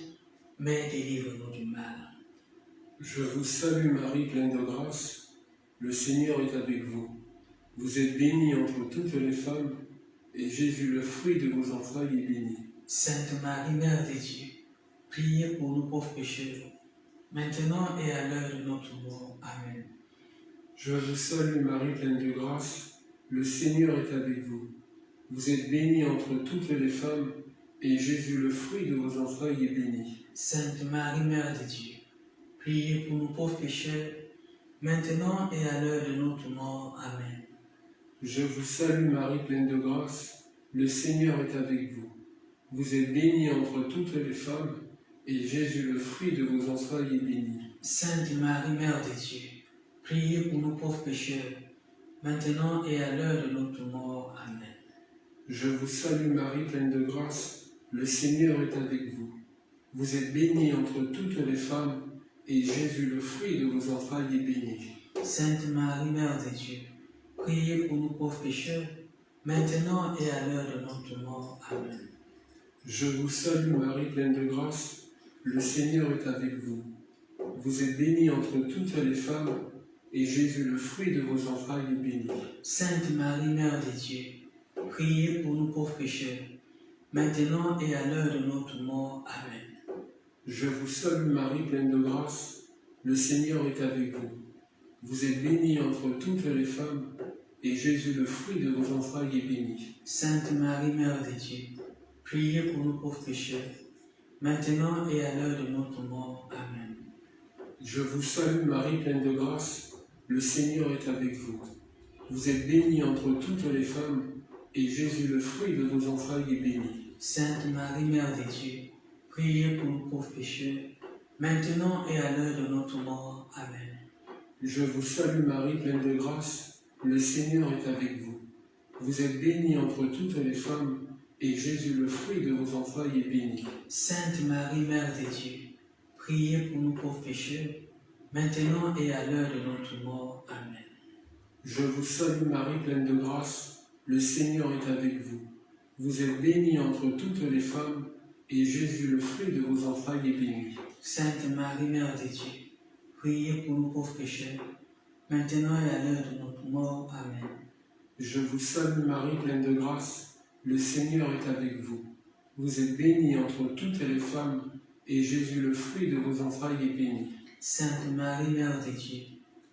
mais délivre-nous du mal. Je vous salue Marie, pleine de grâce, le Seigneur est avec vous. Vous êtes bénie entre toutes les femmes, et Jésus, le fruit de vos entrailles, est béni. Sainte Marie, Mère de Dieu, priez pour nous pauvres pécheurs, maintenant et à l'heure de notre mort. Amen. Je vous salue Marie, pleine de grâce, le Seigneur est avec vous. Vous êtes bénie entre toutes les femmes, et Jésus, le fruit de vos entrailles, est béni. Sainte Marie, Mère de Dieu, priez pour nous pauvres pécheurs, maintenant et à l'heure de notre mort. Amen. Je vous salue Marie, pleine de grâce, le Seigneur est avec vous. Vous êtes bénie entre toutes les femmes, et Jésus, le fruit de vos entrailles, est béni. Sainte Marie, Mère de Dieu, priez pour nous pauvres pécheurs, maintenant et à l'heure de notre mort. Amen. Je vous salue Marie, pleine de grâce, le Seigneur est avec vous. Vous êtes bénie entre toutes les femmes, et Jésus, le fruit de vos entrailles, est béni. Sainte Marie, Mère de Dieu, priez pour nous pauvres pécheurs, maintenant et à l'heure de notre mort. Amen. Je vous salue Marie, pleine de grâce, le Seigneur est avec vous. Vous êtes bénie entre toutes les femmes, et Jésus, le fruit de vos entrailles, est béni. Sainte Marie, Mère de Dieu, priez pour nous pauvres pécheurs, maintenant et à l'heure de notre mort. Amen. Je vous salue Marie, pleine de grâce, le Seigneur est avec vous. Vous êtes bénie entre toutes les femmes, et Jésus, le fruit de vos entrailles, est béni. Sainte Marie, Mère de Dieu, priez pour nous pauvres pécheurs, maintenant et à l'heure de notre mort. Amen. Je vous salue Marie, pleine de grâce, le Seigneur est avec vous. Vous êtes bénie entre toutes les femmes, et Jésus, le fruit de vos entrailles, est béni. Sainte Marie, Mère de Dieu, priez pour nous pauvres pécheurs, maintenant et à l'heure de notre mort. Amen. Je vous salue Marie, pleine de grâce, le Seigneur est avec vous. Vous êtes bénie entre toutes les femmes, et Jésus, le fruit de vos entrailles, est béni. Sainte Marie, Mère de Dieu, priez pour nous pauvres pécheurs, maintenant et à l'heure de notre mort. Amen. Je vous salue Marie, pleine de grâce, le Seigneur est avec vous. Vous êtes bénie entre toutes les femmes, et Jésus, le fruit de vos entrailles, est béni. Sainte Marie, Mère de Dieu, priez pour nous pauvres pécheurs, maintenant et à l'heure de notre mort. Amen. Je vous salue Marie, pleine de grâce, le Seigneur est avec vous. Vous êtes bénie entre toutes les femmes, et Jésus, le fruit de vos entrailles, est béni. Sainte Marie, Mère de Dieu,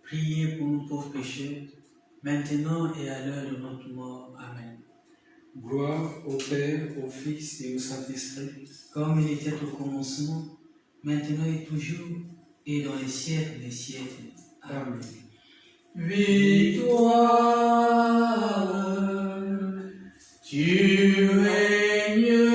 priez pour nous pauvres pécheurs, maintenant et à l'heure de notre mort. Amen. Gloire au Père, au Fils et au Saint-Esprit, comme il était au commencement, maintenant et toujours, et dans les siècles des siècles. Amen. Victoire, tu régneras,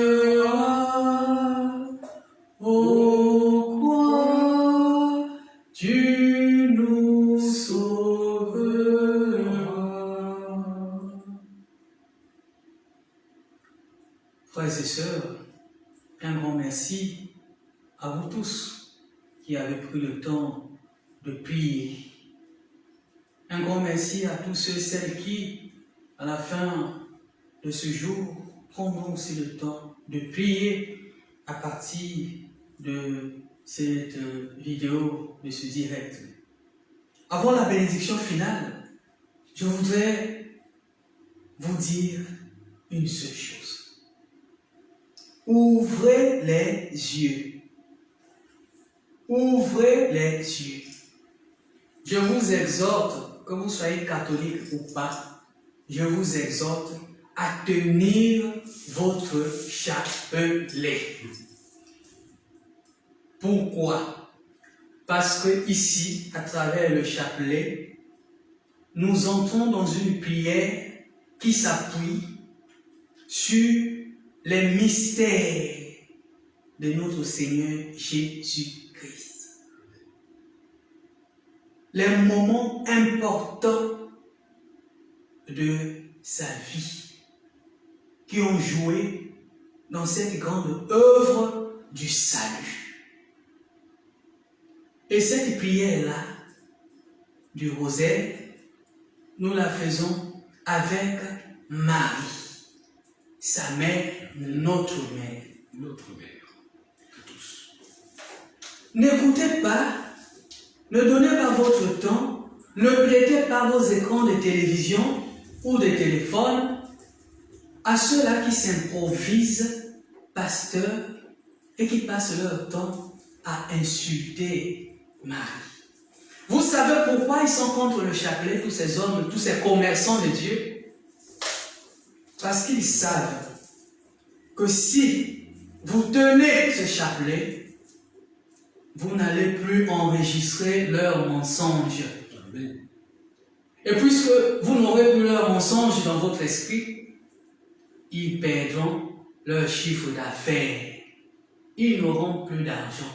ô croix, tu nous sauveras. Frères et sœurs, un grand merci à vous tous qui avez pris le temps de prier. Un grand merci à tous ceux et celles qui, à la fin de ce jour, prendront aussi le temps de prier à partir de cette vidéo, de ce direct. Avant la bénédiction finale, je voudrais vous dire une seule chose. Ouvrez les yeux. Ouvrez les yeux. Je vous exhorte, que vous soyez catholique ou pas, je vous exhorte à tenir votre chapelet. Pourquoi? Parce que ici, à travers le chapelet, nous entrons dans une prière qui s'appuie sur les mystères de notre Seigneur Jésus-Christ. Les moments importants de sa vie qui ont joué dans cette grande œuvre du salut. Et cette prière-là, du rosaire, nous la faisons avec Marie, sa mère, notre mère. Notre mère, de tous. N'écoutez pas, ne donnez pas votre temps, ne prêtez pas vos écrans de télévision ou de téléphone à ceux-là qui s'improvisent pasteurs et qui passent leur temps à insulter Marie. Vous savez pourquoi ils sont contre le chapelet, tous ces hommes, tous ces commerçants de Dieu? Parce qu'ils savent que si vous tenez ce chapelet, vous n'allez plus enregistrer leurs mensonges. Amen. Et puisque vous n'aurez plus leurs mensonges dans votre esprit, ils perdront leur chiffre d'affaires. Ils n'auront plus d'argent.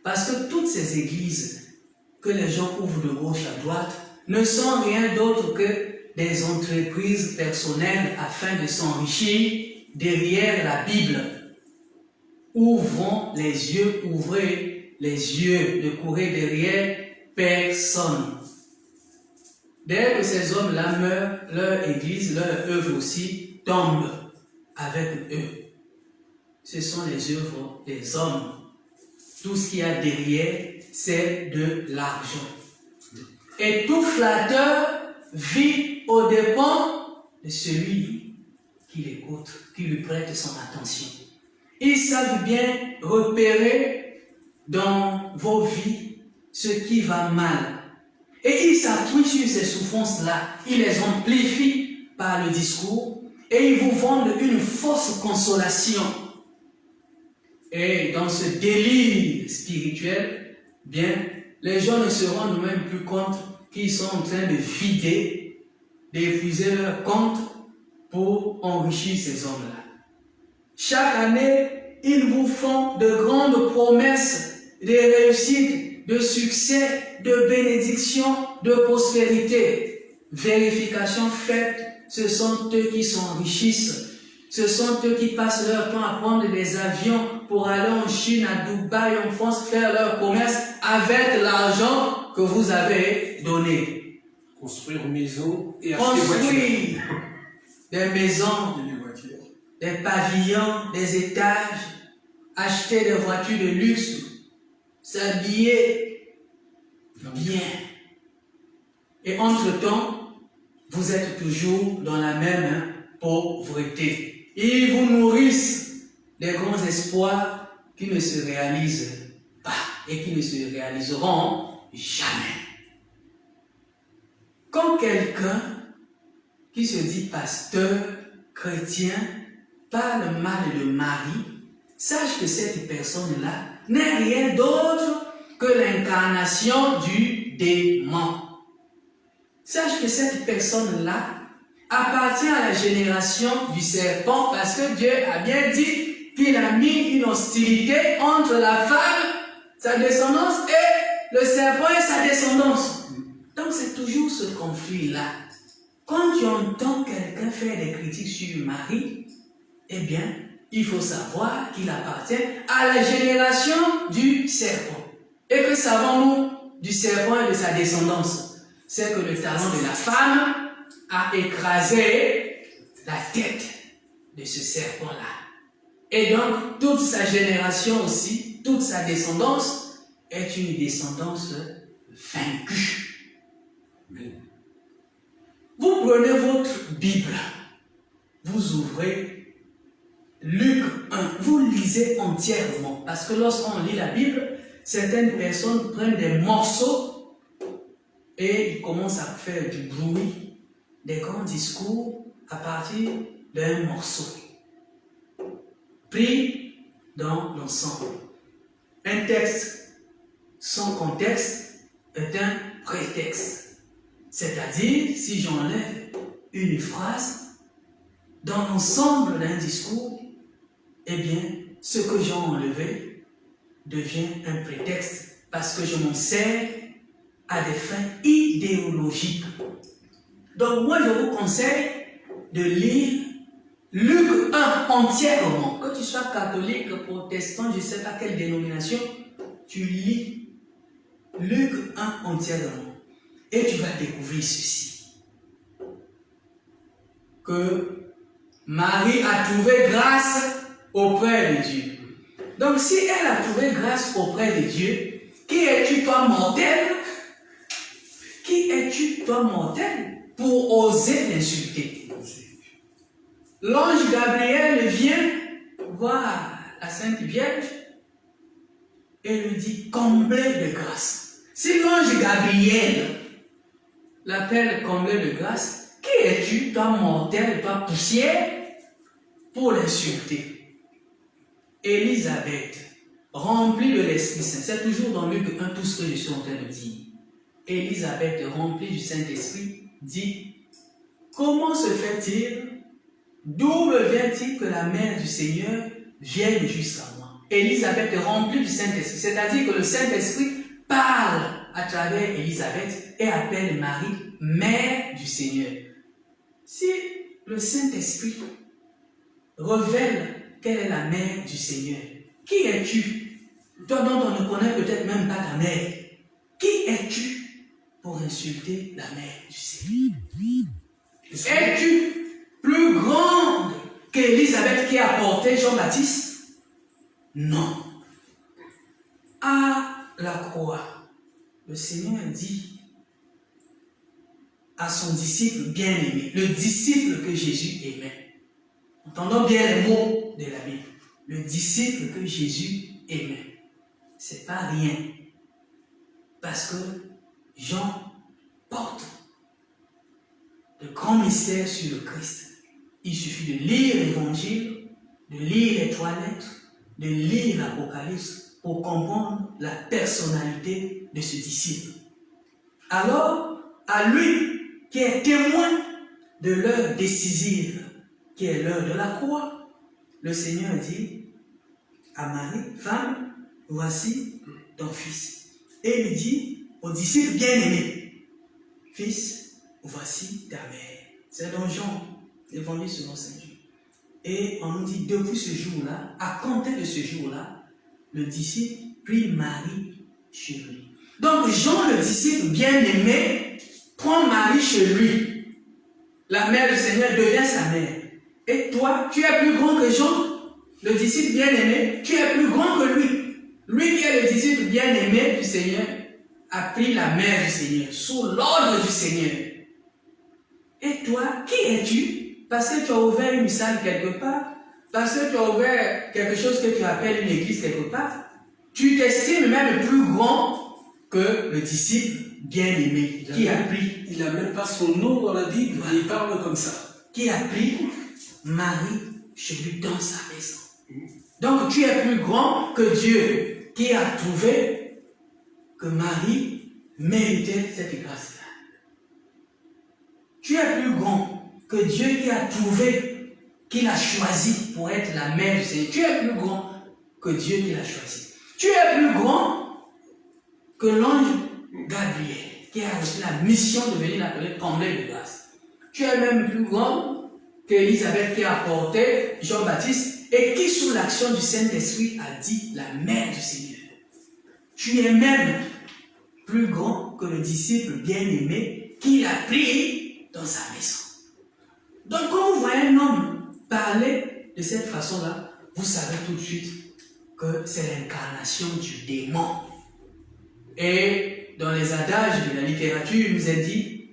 Parce que toutes ces églises que les gens ouvrent de gauche à droite ne sont rien d'autre que des entreprises personnelles afin de s'enrichir derrière la Bible. Ouvrons les yeux, ouvrez les yeux, ne courez derrière personne. Dès que ces hommes-là meurent, leur église, leur œuvre aussi tombe avec eux. Ce sont les œuvres des hommes. Tout ce qu'il y a derrière, c'est de l'argent. Et tout flatteur vit aux dépens de celui qui l'écoute, qui lui prête son attention. Ils savent bien repérer dans vos vies ce qui va mal. Et ils s'appuient sur ces souffrances-là. Ils les amplifient par le discours et ils vous vendent une fausse consolation. Et dans ce délire spirituel, bien, les gens ne se rendent même plus compte qu'ils sont en train de vider, d'épuiser leur compte pour enrichir ces hommes-là. Chaque année, ils vous font de grandes promesses de réussite, de succès, de bénédiction, de prospérité. Vérification faite, ce sont eux qui s'enrichissent. Ce sont eux qui passent leur temps à prendre des avions pour aller en Chine, à Dubaï, en France, faire leur commerce avec l'argent que vous avez donné. Construire une maison et acheter des voitures. Des maisons, des pavillons, des étages, acheter des voitures de luxe, s'habiller bien. Et entre-temps, vous êtes toujours dans la même pauvreté. Ils vous nourrissent des grands espoirs qui ne se réalisent pas et qui ne se réaliseront jamais. Quand quelqu'un qui se dit pasteur, chrétien, parle mal de Marie, sache que cette personne-là n'est rien d'autre que l'incarnation du démon. Sache que cette personne-là appartient à la génération du serpent parce que Dieu a bien dit qu'il a mis une hostilité entre la femme, sa descendance, et le serpent et sa descendance. Donc c'est toujours ce conflit-là. Quand tu entends quelqu'un faire des critiques sur Marie, eh bien, il faut savoir qu'il appartient à la génération du serpent. Et que savons-nous du serpent et de sa descendance? C'est que le talon de la femme a écrasé la tête de ce serpent-là. Et donc, toute sa génération aussi, toute sa descendance est une descendance vaincue. Amen. Vous prenez votre Bible, vous ouvrez Luc 1, vous lisez entièrement. Parce que lorsqu'on lit la Bible, certaines personnes prennent des morceaux et ils commencent à faire du bruit, des grands discours à partir d'un morceau pris dans l'ensemble. Un texte sans contexte est un prétexte. C'est-à-dire, si j'enlève une phrase dans l'ensemble d'un discours, eh bien, ce que j'ai enlevé devient un prétexte parce que je m'en sers à des fins idéologiques. Donc moi, je vous conseille de lire Luc 1 entièrement. Que tu sois catholique, protestant, je ne sais pas quelle dénomination, tu lis Luc 1 entièrement. Et tu vas découvrir ceci. Que Marie a trouvé grâce auprès de Dieu. Donc si elle a trouvé grâce auprès de Dieu, qui es-tu toi mortel? Qui es-tu toi mortel pour oser l'insulter? L'ange Gabriel vient voir la Sainte Vierge et lui dit comblé de grâce. Si l'ange Gabriel l'appelle comblé de grâce, qui es-tu, toi mortel, toi poussière, pour l'insulter? Élisabeth, remplie de l'Esprit Saint, c'est toujours dans Luc 1 tout ce que je suis en train de dire. Élisabeth, remplie du Saint-Esprit, dit comment se fait-il, d'où me vient-il que la mère du Seigneur vienne jusqu'à moi? Élisabeth est remplie du Saint-Esprit, c'est-à-dire que le Saint-Esprit parle à travers Élisabeth et appelle Marie mère du Seigneur. Si le Saint-Esprit révèle quelle est la mère du Seigneur, qui es-tu? Toi dont on ne connaît peut-être même pas ta mère. Qui es-tu pour insulter la mère du Seigneur? Es-tu plus grande qu'Élisabeth qui a porté Jean-Baptiste? Non. À la croix, le Seigneur dit à son disciple bien-aimé, le disciple que Jésus aimait. Entendons bien les mots de la Bible. Le disciple que Jésus aimait. C'est pas rien. Parce que Jean porte de grands mystères sur le Christ. Il suffit de lire l'évangile, de lire les 3 lettres, de lire l'Apocalypse pour comprendre la personnalité de ce disciple. Alors, à lui qui est témoin de l'heure décisive, qui est l'heure de la croix, le Seigneur dit à Marie, femme, voici ton fils. Et il dit au disciple bien-aimé, fils, voici ta mère. C'est dans Jean, l'évangile selon Saint Jean. Et on nous dit, depuis ce jour-là, à compter de ce jour-là, le disciple prit Marie chez lui. Donc Jean, le disciple bien-aimé, prend Marie chez lui. La mère du Seigneur devient sa mère. Et toi, tu es plus grand que Jean, le disciple bien-aimé, tu es plus grand que lui. Lui qui est le disciple bien-aimé du Seigneur, a pris la mère du Seigneur, sous l'ordre du Seigneur. Et toi, qui es-tu? Parce que tu as ouvert une salle quelque part, parce que tu as ouvert quelque chose que tu appelles une église quelque part, tu t'estimes même plus grand que le disciple bien-aimé qui a pris. Il n'a même pas son nom dans la Bible, il parle comme ça. Qui a pris Marie chez lui dans sa maison. Donc tu es plus grand que Dieu qui a trouvé que Marie méritait cette grâce-là. Tu es plus grand que Dieu qui a trouvé qu'il a choisi pour être la mère du Seigneur. Tu es plus grand que Dieu qui l'a choisi. Tu es plus grand que l'ange Gabriel qui a reçu la mission de venir l'appeler comblé de grâce. Tu es même plus grand qu'Élisabeth qui a porté Jean-Baptiste et qui, sous l'action du Saint-Esprit, a dit la mère du Seigneur. Tu es même plus grand que le disciple bien-aimé qui l'a pris dans sa maison. Donc, quand vous voyez un homme parler de cette façon-là, vous savez tout de suite que c'est l'incarnation du démon. Et dans les adages de la littérature, il nous est dit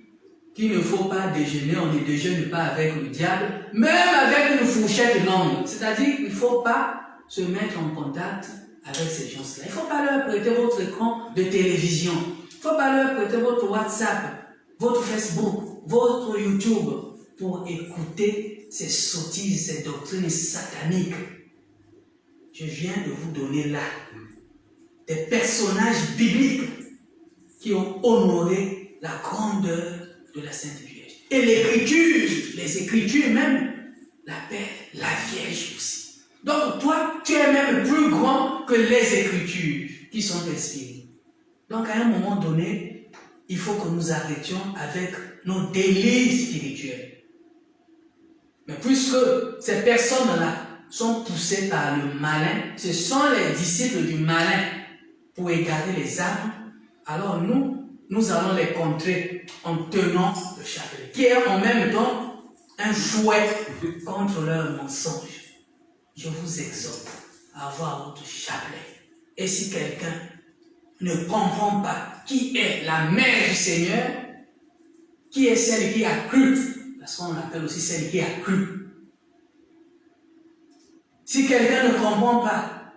qu'il ne faut pas déjeuner, on ne déjeune pas avec le diable, même avec une fourchette longue. C'est-à-dire qu'il ne faut pas se mettre en contact avec ces gens-là. Il ne faut pas leur prêter votre écran de télévision. Il ne faut pas leur prêter votre WhatsApp, votre Facebook, votre YouTube pour écouter ces sottises, ces doctrines sataniques. Je viens de vous donner là des personnages bibliques qui ont honoré la grandeur de la Sainte Vierge. Et l'écriture, les écritures même, l'appellent la Vierge aussi. Donc toi, tu es même plus grand que les écritures qui sont inspirées. Donc à un moment donné, il faut que nous arrêtions avec nos délires spirituels. Mais puisque ces personnes-là sont poussées par le malin, ce sont les disciples du malin pour égarer les âmes, alors nous allons les contrer en tenant le chapelet, qui est en même temps un fouet contre leurs mensonges. Je vous exhorte à avoir votre chapelet. Et si quelqu'un ne comprend pas qui est la mère du Seigneur, qui est celle qui a cru, parce qu'on l'appelle aussi celle qui a cru. Si quelqu'un ne comprend pas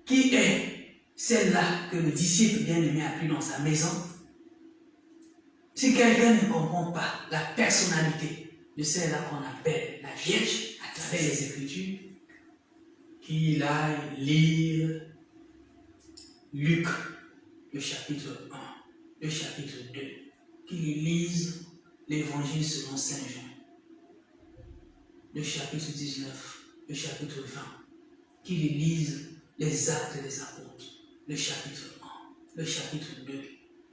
qui est celle-là que le disciple bien-aimé a pris dans sa maison, si quelqu'un ne comprend pas la personnalité de celle-là qu'on appelle la Vierge à travers les Écritures, qu'il aille lire Luc, le chapitre 1, le chapitre 2, qu'il lise l'Évangile selon Saint Jean, le chapitre 19, le chapitre 20, qu'il lise les Actes des Apôtres, le chapitre 1, le chapitre 2,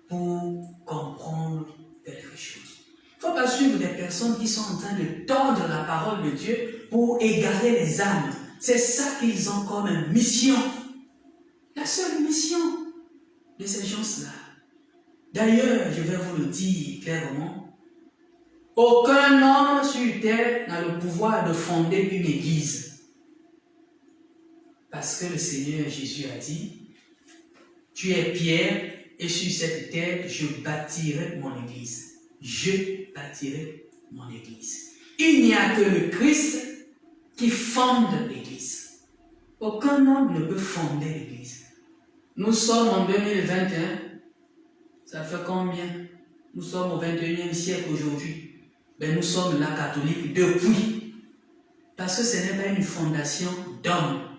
pour comprendre quelque chose. Il ne faut pas suivre des personnes qui sont en train de tordre la parole de Dieu pour égarer les âmes. C'est ça qu'ils ont comme mission. La seule mission de ces gens-là. D'ailleurs, je vais vous le dire clairement, aucun homme sur terre n'a le pouvoir de fonder une église. Parce que le Seigneur Jésus a dit, tu es pierre et sur cette terre je bâtirai mon église. Je bâtirai mon église. Il n'y a que le Christ qui fonde l'église. Aucun homme ne peut fonder l'église. Nous sommes en 2021. Ça fait combien? Nous sommes au 21e siècle aujourd'hui. Ben, nous sommes la catholique depuis. Parce que ce n'est pas une fondation d'homme.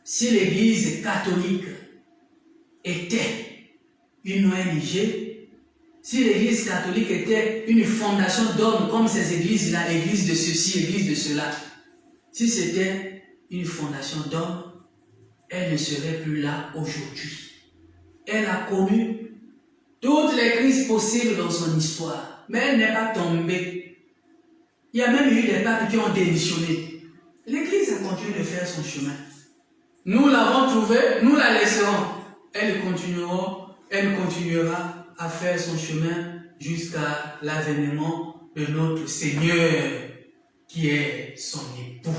si l'Église catholique était une ONG, si l'Église catholique était une fondation d'hommes comme ces églises-là, église de ceci, église de cela, si c'était une fondation d'hommes, elle ne serait plus là aujourd'hui. Elle a connu toutes les crises possibles dans son histoire, mais elle n'est pas tombée. Il y a même eu des papes qui ont démissionné. L'Église a continué de faire son chemin. Nous l'avons trouvée, nous la laisserons. Elle continuera à faire son chemin jusqu'à l'avènement de notre Seigneur, qui est son époux.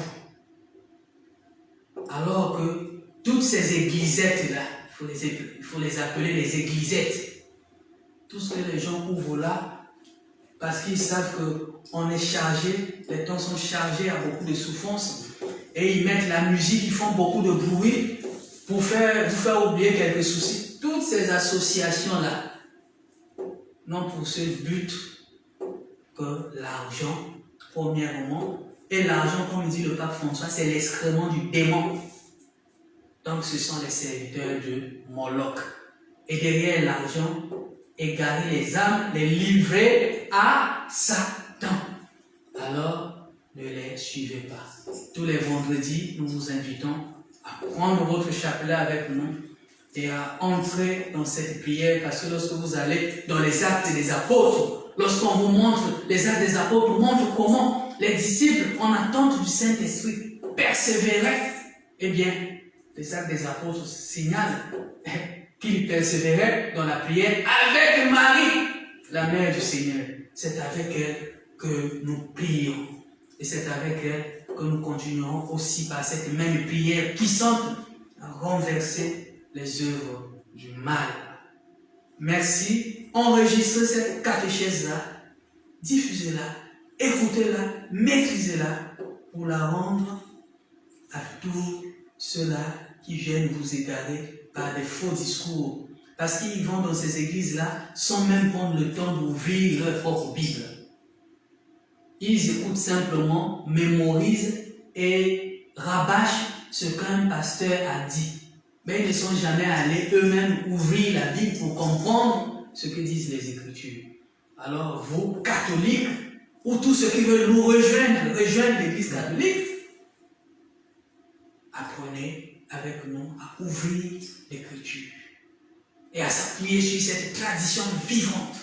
Alors que toutes ces églisettes-là, il faut les appeler les églisettes. Tout ce que les gens ouvrent là, parce qu'ils savent qu'on est chargé, les temps sont chargés à beaucoup de souffrances, et ils mettent la musique, ils font beaucoup de bruit pour vous faire oublier quelques soucis. Toutes ces associations-là n'ont pour seul but que l'argent, premièrement, et l'argent, comme dit le pape François, c'est l'excrément du démon. Donc ce sont les serviteurs de Moloch. Et derrière l'argent, égarer les âmes, les livrer à Satan. Alors, ne les suivez pas. Tous les vendredis, nous vous invitons à prendre votre chapelet avec nous et à entrer dans cette prière, parce que lorsque vous allez dans les actes des apôtres, lorsqu'on vous montre les actes des apôtres, on montre comment les disciples, en attente du Saint-Esprit, persévéraient. Eh bien, les actes des apôtres signalent qu'ils persévéraient dans la prière avec Marie, la mère du Seigneur. C'est avec elle que nous prions. Et c'est avec elle que nous continuerons aussi par cette même prière puissante à renverser les œuvres du mal. Merci. Enregistrez cette catéchèse-là, diffusez-la, écoutez-la, maîtrisez-la pour la rendre à tous ceux-là qui viennent vous égarer par des faux discours. Parce qu'ils vont dans ces églises-là sans même prendre le temps d'ouvrir leur propre Bible. Ils écoutent simplement, mémorisent et rabâchent ce qu'un pasteur a dit. Mais ils ne sont jamais allés eux-mêmes ouvrir la Bible pour comprendre ce que disent les Écritures. Alors vous, catholiques, ou tous ceux qui veulent nous rejoindre l'Église catholique, apprenez avec nous à ouvrir l'Écriture et à s'appuyer sur cette tradition vivante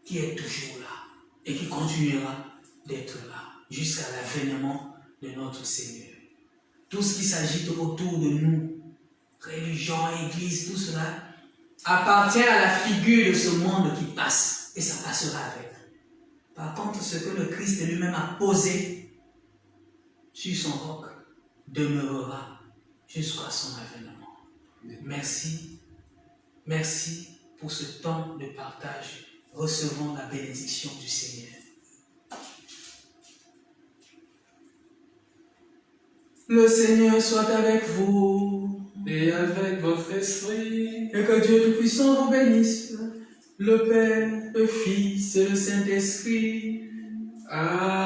qui est toujours là et qui continuera d'être là jusqu'à l'avènement de notre Seigneur. Tout ce qui s'agite autour de nous, religion, église, tout cela, appartient à la figure de ce monde qui passe, et ça passera avec. Par contre, ce que le Christ lui-même a posé sur son roc demeurera jusqu'à son avènement. Merci, merci pour ce temps de partage. Recevons la bénédiction du Seigneur. Le Seigneur soit avec vous. Et avec votre esprit. Et que Dieu Tout-Puissant vous bénisse, le Père, le Fils et le Saint-Esprit. Amen.